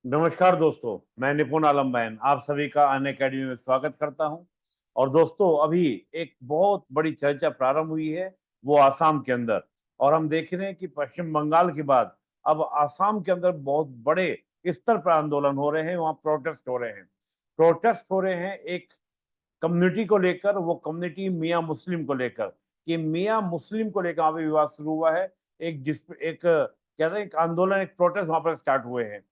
नमस्कार दोस्तों, मैं निपुण आलम बैन आप सभी का अन अकेडमी में स्वागत करता हूं। और दोस्तों, अभी एक बहुत बड़ी चर्चा प्रारंभ हुई है, वो आसाम के अंदर। और हम देख रहे हैं कि पश्चिम बंगाल के बाद अब आसाम के अंदर बहुत बड़े स्तर पर आंदोलन हो रहे हैं, वहां प्रोटेस्ट हो रहे हैं। प्रोटेस्ट हो रहे हैं एक कम्युनिटी को लेकर, वो कम्युनिटी मियाँ मुस्लिम को लेकर, कि मियाँ मुस्लिम को लेकर वहां पे विवाद शुरू हुआ है। एक कहते हैं एक आंदोलन, एक प्रोटेस्ट वहां पर स्टार्ट हुए हैं।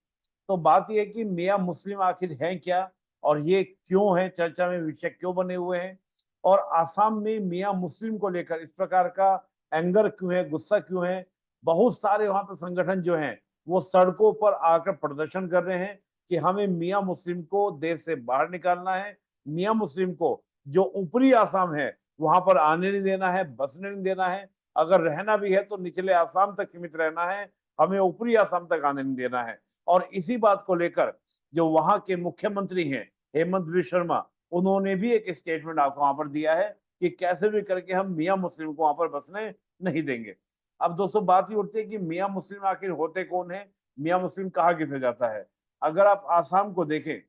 तो बात यह है कि मियाँ मुस्लिम आखिर हैं क्या, और ये क्यों है चर्चा में, विषय क्यों बने हुए हैं, और आसाम में मियाँ मुस्लिम को लेकर इस प्रकार का एंगर क्यों है, गुस्सा क्यों है। बहुत सारे वहां पर संगठन जो हैं वो सड़कों पर आकर प्रदर्शन कर रहे हैं कि हमें मियाँ मुस्लिम को देश से बाहर निकालना है। मियाँ मुस्लिम को जो ऊपरी आसाम है वहां पर आने नहीं देना है, बसने नहीं देना है। अगर रहना भी है तो निचले आसाम तक सीमित रहना है, हमें ऊपरी आसाम तक आने नहीं देना है। और इसी बात को लेकर जो वहां के मुख्यमंत्री हैं हेमंत विश्व शर्मा, उन्होंने भी एक स्टेटमेंट आपको वहां पर दिया है कि कैसे भी करके हम मियाँ मुस्लिम को वहां पर बसने नहीं देंगे। अब दोस्तों, बात ही उठती है कि मियाँ मुस्लिम आखिर होते कौन है, मियाँ मुस्लिम कहा किसे जाता है। अगर आप आसाम को देखें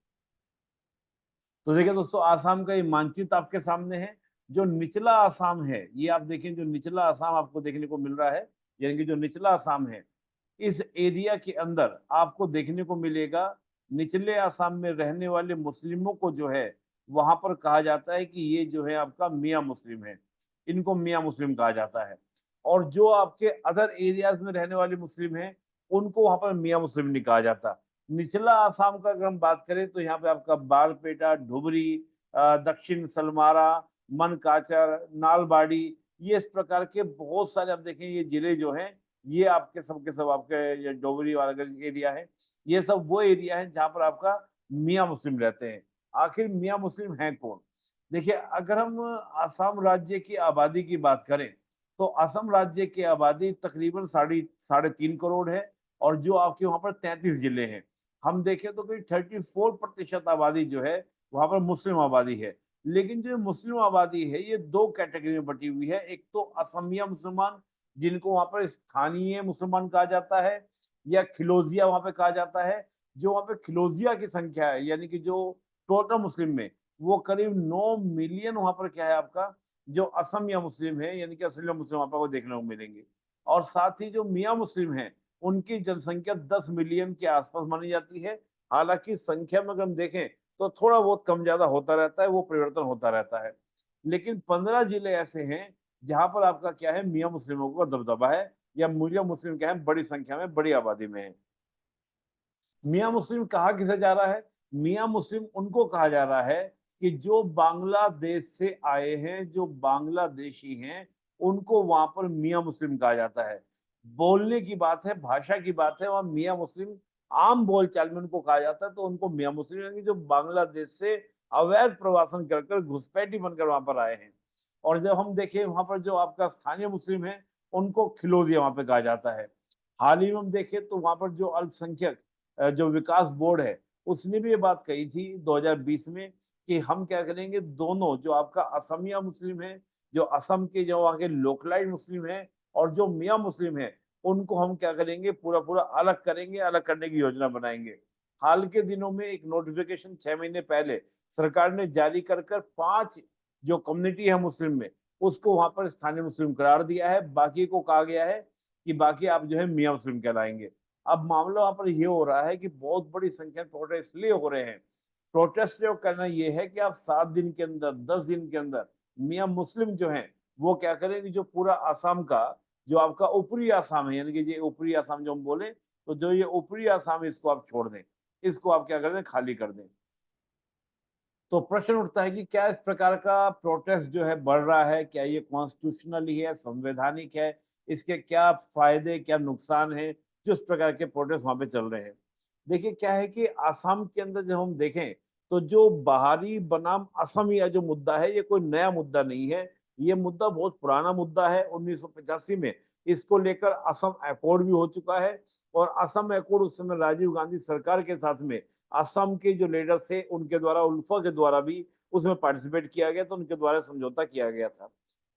तो देखिए दोस्तों, आसाम का ये मानचित्र आपके सामने है। जो निचला आसाम है, ये आप देखें, जो निचला आसाम आपको देखने को मिल रहा है, यानी कि जो निचला आसाम है, इस एरिया के अंदर आपको देखने को मिलेगा निचले आसाम में रहने वाले मुस्लिमों को जो है वहां पर कहा जाता है कि ये जो है आपका मियाँ मुस्लिम है, इनको मियाँ मुस्लिम कहा जाता है। और जो आपके अदर एरियाज में रहने वाले मुस्लिम हैं, उनको वहां पर मियाँ मुस्लिम नहीं कहा जाता। निचला आसाम का अगर हम बात करें तो यहाँ पे आपका बारपेटा, धुबरी, दक्षिण सलमारा, मनकाचर, नालबाड़ी, ये इस प्रकार के बहुत सारे आप देखें ये जिले जो हैं, ये आपके सब के सब आपके ये डोगरी वाला एरिया है। ये सब वो एरिया है जहाँ पर आपका मियाँ मुस्लिम रहते हैं। आखिर मियाँ मुस्लिम हैं कौन? देखिए, अगर हम असम राज्य की आबादी की बात करें तो असम राज्य की आबादी तकरीबन साढ़े साढ़े 3 करोड़ है। और जो आपके वहाँ पर 33 जिले हैं, हम देखें तो करीब 34% आबादी जो है वहाँ पर मुस्लिम आबादी है। लेकिन जो मुस्लिम आबादी है ये दो कैटेगरी में बटी हुई है। एक तो असमिया मुसलमान, जिनको वहाँ पर स्थानीय मुसलमान कहा जाता है, या खिलोजिया वहाँ पे कहा जाता है। जो वहाँ पे खिलोजिया की संख्या है, यानी कि जो टोटल मुस्लिम में वो करीब 9 मिलियन वहाँ पर क्या है आपका जो असमिया मुस्लिम है, यानी कि असलिया मुस्लिम वहाँ पर आपको देखने को मिलेंगे। और साथ ही जो मियाँ मुस्लिम हैं, उनकी जनसंख्या 10 मिलियन के आसपास मानी जाती है। हालाँकि संख्या में अगर हम देखें तो थोड़ा बहुत कम ज़्यादा होता रहता है, वो परिवर्तन होता रहता है। लेकिन 15 जिले ऐसे हैं जहाँ पर आपका क्या है मियाँ मुस्लिमों का दबदबा है, या मियाँ मुस्लिम क्या है बड़ी संख्या में, बड़ी आबादी में है। मियाँ मुस्लिम कहा किसे जा रहा है? मियाँ मुस्लिम उनको कहा जा रहा है कि जो बांग्लादेश से आए हैं, जो बांग्लादेशी हैं, उनको वहाँ पर मियाँ मुस्लिम कहा जाता है। बोलने की बात है, भाषा की बात है, वहाँ मियाँ मुस्लिम आम बोलचाल में उनको कहा जाता है, तो उनको मियाँ मुस्लिम यानी जो बांग्लादेश से अवैध प्रवासन कर कर घुसपैठी बनकर वहाँ पर आए हैं। और जब हम देखें वहाँ पर जो आपका स्थानीय मुस्लिम है, उनको खिलोजिया वहाँ पे कहा जाता है। हाल ही में हम देखें तो वहाँ पर जो अल्पसंख्यक जो विकास बोर्ड है, उसने भी ये बात कही थी 2020 में कि हम क्या करेंगे, दोनों जो आपका असमिया मुस्लिम है, जो असम के जो वहाँ के लोकलाइट मुस्लिम हैं, और जो मियाँ मुस्लिम हैं, उनको हम क्या करेंगे, पूरा-पूरा अलग करेंगे, अलग करने की योजना बनाएँगे। हाल के दिनों में एक नोटिफ़िकेशन 6 महीने पहले सरकार ने जारी कर 5 जो कम्युनिटी है मुस्लिम में, उसको वहाँ पर स्थानीय मुस्लिम करार दिया है। बाकी को कहा गया है कि बाकी आप जो है मियाँ मुस्लिम कहलाएँगे। अब मामला वहाँ पर ये हो रहा है कि बहुत बड़ी संख्या में प्रोटेस्ट इसलिए हो रहे हैं। प्रोटेस्ट जो करना ये है कि आप 7 दिन के अंदर, 10 दिन के अंदर मियाँ मुस्लिम जो हैं, वो क्या करें कि जो पूरा असम का जो आपका ऊपरी असम है, यानी कि ये ऊपरी असम जो हम बोले, तो जो ये ऊपरी असम है इसको आप छोड़ दें। इसको आप क्या कर दें, खाली कर दें। तो प्रश्न उठता है कि क्या इस प्रकार का प्रोटेस्ट जो है बढ़ रहा है, क्या ये कॉन्स्टिट्यूशनली है, संवैधानिक है? इसके क्या फ़ायदे, क्या नुकसान हैं, जो इस प्रकार के प्रोटेस्ट वहाँ पे चल रहे हैं? देखिए, क्या है कि असम के अंदर जब हम देखें, तो जो बाहरी बनाम असमिया जो मुद्दा है, ये कोई नया मुद्दा नहीं है। ये मुद्दा बहुत पुराना मुद्दा है। 1985 में इसको लेकर असम अकॉर्ड भी हो चुका है, और असम अकॉर्ड उस समय राजीव गांधी सरकार के साथ में असम के जो लीडर्स थे उनके द्वारा, उल्फा के द्वारा भी उसमें पार्टिसिपेट किया गया था, उनके द्वारा समझौता किया गया था।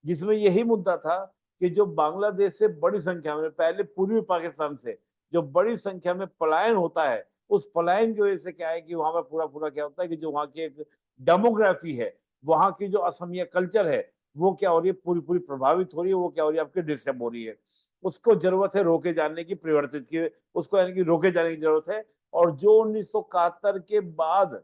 जिसमें यही मुद्दा था कि जो बांग्लादेश से बड़ी संख्या में, पहले पूर्वी पाकिस्तान से जो बड़ी संख्या में पलायन होता है, उस पलायन की वजह से क्या है कि वहां पर पूरा पूरा क्या होता है कि जो वहां की एक डेमोग्राफी है, वहां की जो असमिया कल्चर है, वो क्या हो रही है, पूरी पूरी प्रभावित हो रही है, वो क्या हो रही है, आपकी डिस्टर्ब हो रही है। उसको जरूरत है रोके जाने की, परिवर्तित की, उसको यानी कि रोके जाने की जरूरत है। और जो 1971 के बाद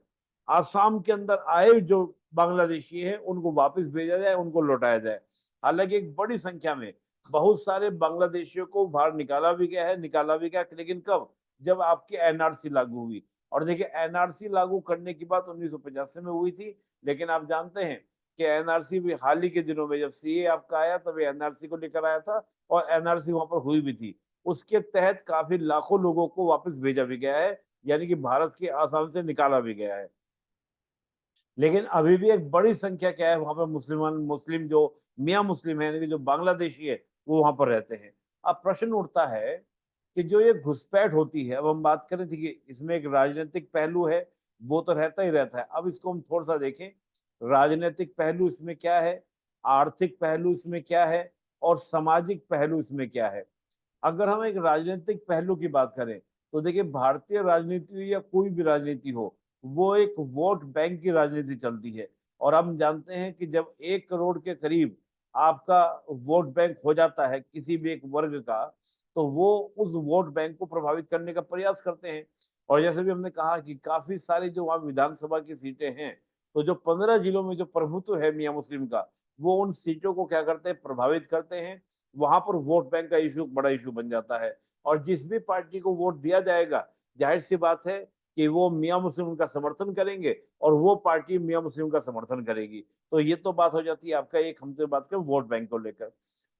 आसाम के अंदर आए जो बांग्लादेशी हैं, उनको वापस भेजा जाए, उनको लौटाया जाए। हालांकि एक बड़ी संख्या में बहुत सारे बांग्लादेशियों को बाहर निकाला भी गया है, निकाला भी गया, लेकिन कब? जब आपकी एनआरसी लागू हुई। और देखिए, एनआरसी लागू करने की बात 1985 में हुई थी, लेकिन आप जानते हैं कि एनआरसी भी हाल ही के दिनों में जब सीए आपका आया, तब एनआरसी को लेकर आया था, और एनआरसी वहां पर हुई भी थी। उसके तहत काफी लाखों लोगों को वापस भेजा भी गया है, यानी कि भारत के आसाम से निकाला भी गया है। लेकिन अभी भी एक बड़ी संख्या क्या है, वहां पर मुसलमान, मुस्लिम जो मियाँ मुस्लिम है, यानी कि जो बांग्लादेशी है, वो वहां पर रहते हैं। अब प्रश्न उठता है कि जो ये घुसपैठ होती है, अब हम बात करें थी कि इसमें एक राजनीतिक पहलू है, वो तो रहता ही रहता है। अब इसको हम थोड़ा सा देखें, राजनीतिक पहलू इसमें क्या है, आर्थिक पहलू इसमें क्या है, और सामाजिक पहलू इसमें क्या है। अगर हम एक राजनीतिक पहलू की बात करें, तो देखिए, भारतीय राजनीति हो या कोई भी राजनीति हो, वो एक वोट बैंक की राजनीति चलती है। और हम जानते हैं कि जब 1 करोड़ के करीब आपका वोट बैंक हो जाता है किसी भी एक वर्ग का, तो वो उस वोट बैंक को प्रभावित करने का प्रयास करते हैं। और जैसे भी हमने कहा कि काफी सारी जो वहां विधानसभा की सीटें हैं, तो जो 15 जिलों में जो प्रभुत्व है मियाँ मुस्लिम का, वो उन सीटों को क्या करते हैं, प्रभावित करते हैं। वहां पर वोट बैंक का इशू बड़ा इशू बन जाता है। और जिस भी पार्टी को वोट दिया जाएगा, जाहिर सी बात है कि वो मियाँ मुस्लिम का समर्थन करेंगे, और वो पार्टी मियाँ मुस्लिम का समर्थन करेगी। तो ये तो बात हो जाती है आपका, एक हमसे बात करें वोट बैंक को लेकर।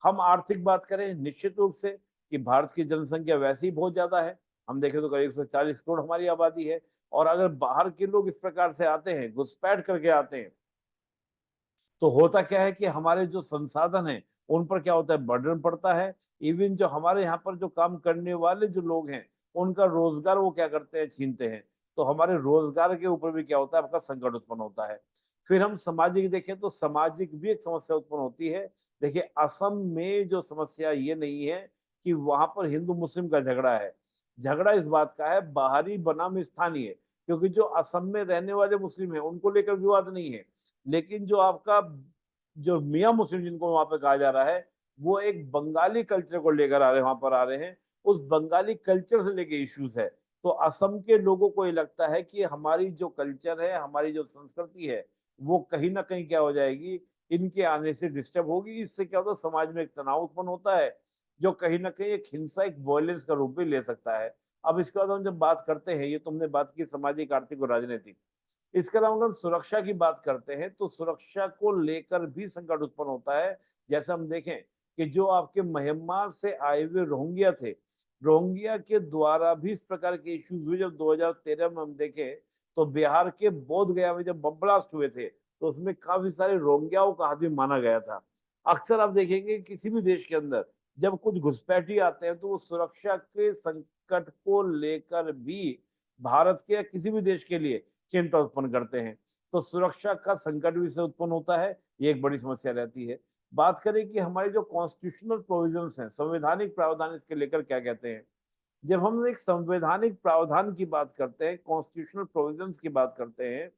हम आर्थिक बात करें, निश्चित रूप से कि भारत की जनसंख्या वैसे ही बहुत ज्यादा है। हम देखें तो करीब 140 करोड़ हमारी आबादी है। और अगर बाहर के लोग इस प्रकार से आते हैं, घुसपैठ करके आते हैं, तो होता क्या है कि हमारे जो संसाधन हैं, उन पर क्या होता है, बर्डन पड़ता है। इवन जो हमारे यहाँ पर जो काम करने वाले जो लोग हैं, उनका रोजगार वो क्या करते हैं, छीनते हैं। तो हमारे रोजगार के ऊपर भी क्या होता है, आपका संकट उत्पन्न होता है। फिर हम सामाजिक देखें तो सामाजिक भी एक समस्या उत्पन्न होती है। देखिए, असम में जो समस्या ये नहीं है कि वहां पर हिंदू मुस्लिम का झगड़ा है। झगड़ा इस बात का है, बाहरी बनाम स्थानीय। क्योंकि जो असम में रहने वाले मुस्लिम हैं, उनको लेकर विवाद नहीं है। लेकिन जो आपका जो मियाँ मुस्लिम जिनको वहां पे कहा जा रहा है, वो एक बंगाली कल्चर को लेकर आ रहे हैं, वहां पर आ रहे हैं। उस बंगाली कल्चर से लेके इश्यूज है। तो असम के लोगों को ये लगता है कि हमारी जो कल्चर है, हमारी जो संस्कृति है, वो कहीं ना कहीं क्या हो जाएगी, इनके आने से डिस्टर्ब होगी। इससे क्या होता है, समाज में एक तनाव उत्पन्न होता है, जो कहीं ना कहीं एक हिंसा, एक वायलेंस का रूप भी ले सकता है। अब इसके बाद हम जब बात करते हैं, ये तुमने बात की सामाजिक, आर्थिक और राजनीतिक, इसके अलावा अगर हम सुरक्षा की बात करते हैं, तो सुरक्षा को लेकर भी संकट उत्पन्न होता है। जैसे हम देखें कि जो आपके म्यांमार से आए हुए रोहिंग्या थे, रोहिंग्या के द्वारा भी इस प्रकार के इश्यूज हुए। जब 2013 में हम देखें, तो बिहार के बोध गया में जब बम ब्लास्ट हुए थे, तो उसमें काफी सारे रोहिंग्याओं का हाथ भी माना गया था। अक्सर आप देखेंगे किसी भी देश के अंदर जब कुछ घुसपैठी आते हैं, तो वो सुरक्षा के संकट को लेकर भी भारत के या किसी भी देश के लिए चिंता उत्पन्न करते हैं। तो सुरक्षा का संकट भी इससे उत्पन्न होता है, ये एक बड़ी समस्या रहती है। बात करें कि हमारे जो कॉन्स्टिट्यूशनल प्रोविजंस हैं, संवैधानिक प्रावधान, इसके लेकर क्या कहते हैं। जब हम एक संवैधानिक प्रावधान की बात करते हैं, कॉन्स्टिट्यूशनल प्रोविजंस की बात करते हैं,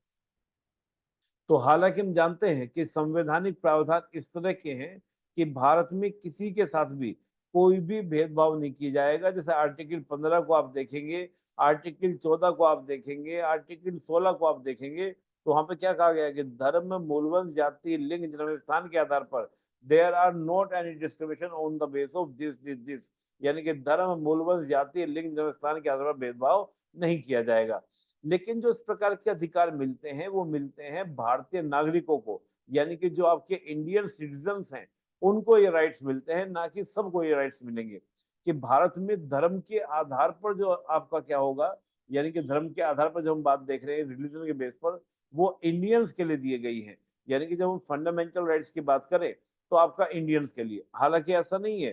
तो हालांकि हम जानते हैं कि संवैधानिक प्रावधान इस तरह के हैं कि भारत में किसी के साथ भी कोई भी भेदभाव नहीं किया जाएगा। जैसे आर्टिकल 15 को आप देखेंगे, आर्टिकल 14 को आप देखेंगे, आर्टिकल 16 को आप देखेंगे, तो वहां पे क्या कहा गया है कि धर्म, मूलवंश, जाति, लिंग, जन्म स्थान के आधार पर there are not any discrimination on the base of this, यानी कि धर्म, मूलवंश, जाति, लिंग, जन्म स्थान के आधार पर भेदभाव नहीं किया जाएगा। लेकिन जो इस प्रकार के अधिकार मिलते हैं, वो मिलते हैं भारतीय नागरिकों को, यानी कि जो आपके इंडियन सिटीजन्स हैं, उनको ये राइट्स मिलते हैं, ना कि सबको ये राइट्स मिलेंगे। कि भारत में धर्म के आधार पर जो आपका क्या होगा, यानी कि धर्म के आधार पर जो हम बात देख रहे हैं, रिलीजन के बेस पर, वो इंडियंस के लिए दिए गई है। यानी कि जब हम फंडामेंटल राइट्स की बात करें, तो आपका इंडियंस के लिए। हालांकि ऐसा नहीं है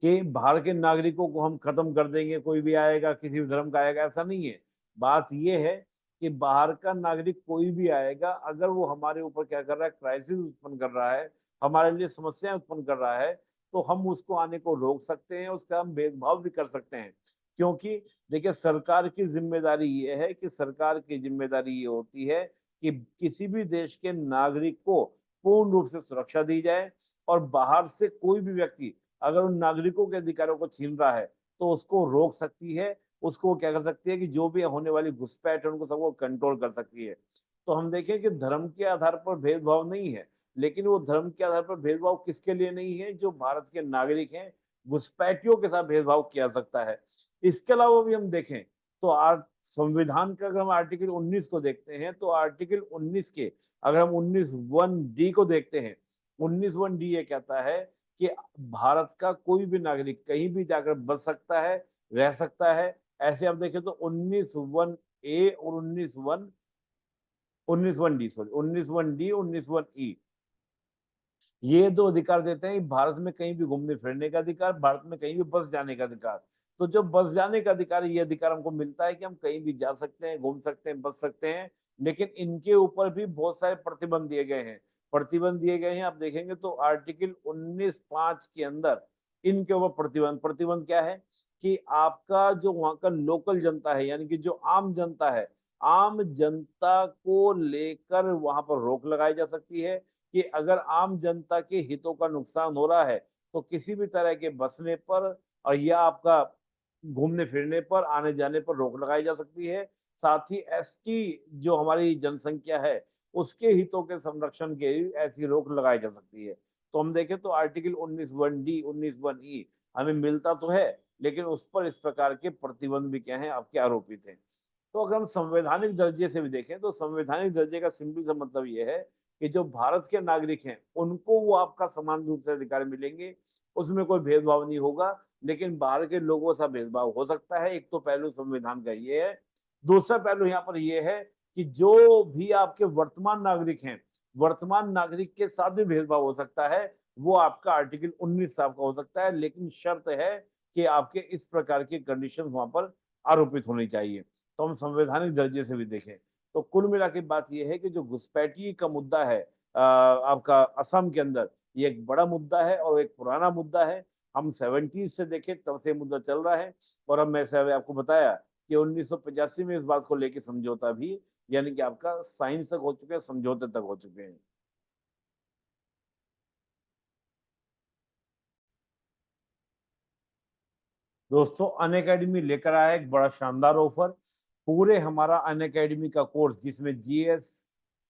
कि बाहर के नागरिकों को हम खत्म कर देंगे, कोई भी आएगा किसी भी धर्म का आएगा, ऐसा नहीं है। बात यह है कि बाहर का नागरिक कोई भी आएगा, अगर वो हमारे ऊपर क्या कर रहा है, क्राइसिस उत्पन्न कर रहा है, हमारे लिए समस्याएं उत्पन्न कर रहा है, तो हम उसको आने को रोक सकते हैं, उसका हम भेदभाव भी कर सकते हैं। क्योंकि देखिए सरकार की जिम्मेदारी ये है कि सरकार की जिम्मेदारी ये होती है कि किसी भी देश के नागरिक को पूर्ण रूप से सुरक्षा दी जाए, और बाहर से कोई भी व्यक्ति अगर उन नागरिकों के अधिकारों को छीन रहा है तो उसको रोक सकती है, उसको क्या कर सकती है कि जो भी होने वाली घुसपैठ है उनको सबको कंट्रोल कर सकती है। तो हम देखें कि धर्म के आधार पर भेदभाव नहीं है, लेकिन वो धर्म के आधार पर भेदभाव किसके लिए नहीं है? जो भारत के नागरिक हैं, घुसपैठियों के साथ भेदभाव किया जा सकता है। इसके अलावा भी हम देखें तो संविधान का अगर हम आर्टिकल 19 को देखते हैं तो आर्टिकल 19 के अगर हम 19(1)(d) को देखते हैं, 19(1)(d) ये कहता है कि भारत का कोई भी नागरिक कहीं भी जाकर बस सकता है, रह सकता है। ऐसे आप देखें तो 19(1)(a) और 19(1)(d) सॉरी 19(1)(d) 19(1)(e) ये दो अधिकार देते हैं, भारत में कहीं भी घूमने फिरने का अधिकार, भारत में कहीं भी बस जाने का अधिकार। तो जो बस जाने का अधिकार है, ये अधिकार हमको मिलता है कि हम कहीं भी जा सकते हैं, घूम सकते हैं, बस सकते हैं, लेकिन इनके ऊपर भी बहुत सारे प्रतिबंध दिए गए हैं। प्रतिबंध दिए गए हैं, आप देखेंगे तो आर्टिकल 19(5) के अंदर इनके ऊपर प्रतिबंध प्रतिबंध क्या है कि आपका जो वहां का लोकल जनता है, यानी कि जो आम जनता है, आम जनता को लेकर वहां पर रोक लगाई जा सकती है कि अगर आम जनता के हितों का नुकसान हो रहा है तो किसी भी तरह के बसने पर और या आपका घूमने फिरने पर, आने जाने पर रोक लगाई जा सकती है। साथ ही एसटी जो हमारी जनसंख्या है उसके हितों के संरक्षण के लिए ऐसी रोक लगाई जा सकती है। तो हम देखें तो आर्टिकल 19(1)(d) 19(1)(e) हमें मिलता तो है, लेकिन उस पर इस प्रकार के प्रतिबंध भी क्या है आपके आरोपित हैं। तो अगर हम संवैधानिक दर्जे से भी देखें तो संवैधानिक दर्जे का सिंपल सा मतलब ये है कि जो भारत के नागरिक हैं उनको वो आपका समान रूप से अधिकार मिलेंगे, उसमें कोई भेदभाव नहीं होगा। लेकिन बाहर के लोगों से भेदभाव हो सकता है। एक तो पहलू संविधान का ये है। दूसरा पहलू यहाँ पर ये है कि जो भी आपके वर्तमान नागरिक हैं, वर्तमान नागरिक के साथ भी भेदभाव हो सकता है। वो आपका आर्टिकल 19 साहब का हो सकता है, लेकिन शर्त है कि आपके इस प्रकार की कंडीशन वहां पर आरोपित होनी चाहिए। तो हम संवैधानिक दर्जे से भी देखें तो कुल मिला के बात यह है कि जो घुसपैठी का मुद्दा है आपका असम के अंदर, ये एक बड़ा मुद्दा है और एक पुराना मुद्दा है। हम 70s से देखें तब से मुद्दा चल रहा है, और अब मैं से आपको बताया कि 1985 में इस बात को लेके समझौता भी, यानी कि आपका साइन तक हो चुके हैं, समझौते तक हो चुके हैं। दोस्तों अनअकैडमी लेकर आया एक बड़ा शानदार ऑफर। पूरे हमारा अनअकैडमी का कोर्स जिसमें GS,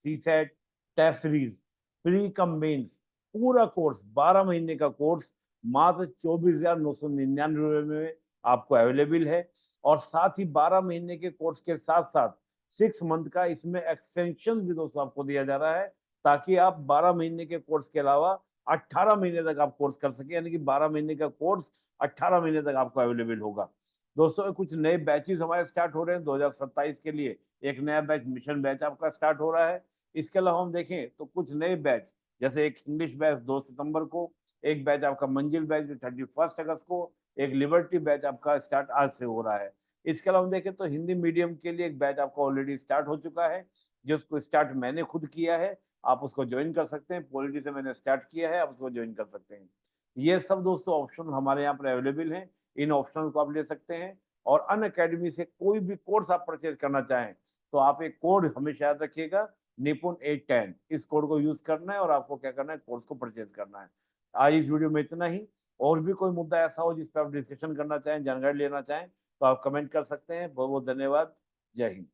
CSAT, test series, pre cum mains, पूरा कोर्स 12 महीने का कोर्स मात्र 24,999 में आपको अवेलेबल है। और साथ ही 12 महीने के कोर्स के साथ साथ 6 मंथ का इसमें एक्सटेंशन भी दोस्तों आपको दिया जा रहा है, ताकि आप 12 महीने के कोर्स के अलावा 18 महीने तक आप कोर्स कर सके, यानी कि 12 महीने का कोर्स 18 महीने तक आपको अवेलेबल होगा। दोस्तों कुछ नए बैचेस हमारे स्टार्ट हो रहे हैं 2027 के लिए। एक नया बैच मिशन बैच आपका स्टार्ट हो रहा है। इसके अलावा हम देखें तो कुछ नए बैच, जैसे एक इंग्लिश बैच 2 सितंबर को, एक बैच आपका मंजिल बैच 31 अगस्त को, एक लिबर्टी बैच आपका स्टार्ट आज से हो रहा है। इसके अलावा हम देखें तो हिंदी मीडियम के लिए एक बैच आपका ऑलरेडी स्टार्ट हो चुका है, जिसको स्टार्ट मैंने खुद किया है। आप उसको ज्वाइन कर सकते हैं, पॉलिटी से मैंने स्टार्ट किया है, आप उसको ज्वाइन कर सकते हैं। ये सब दोस्तों ऑप्शन हमारे यहाँ पर अवेलेबल हैं। इन ऑप्शन को आप ले सकते हैं। और अन अकेडमी से कोई भी कोर्स आप परचेज करना चाहें तो आप एक कोड हमेशा याद रखिएगा, निपुण 810। इस कोड को यूज करना है और आपको क्या करना है, कोर्स को परचेज करना है। आज इस वीडियो में इतना ही। और भी कोई मुद्दा ऐसा हो जिस पर आप डिस्कशन करना चाहें, जानकारी लेना चाहें, तो आप कमेंट कर सकते हैं। बहुत बहुत धन्यवाद। जय हिंद।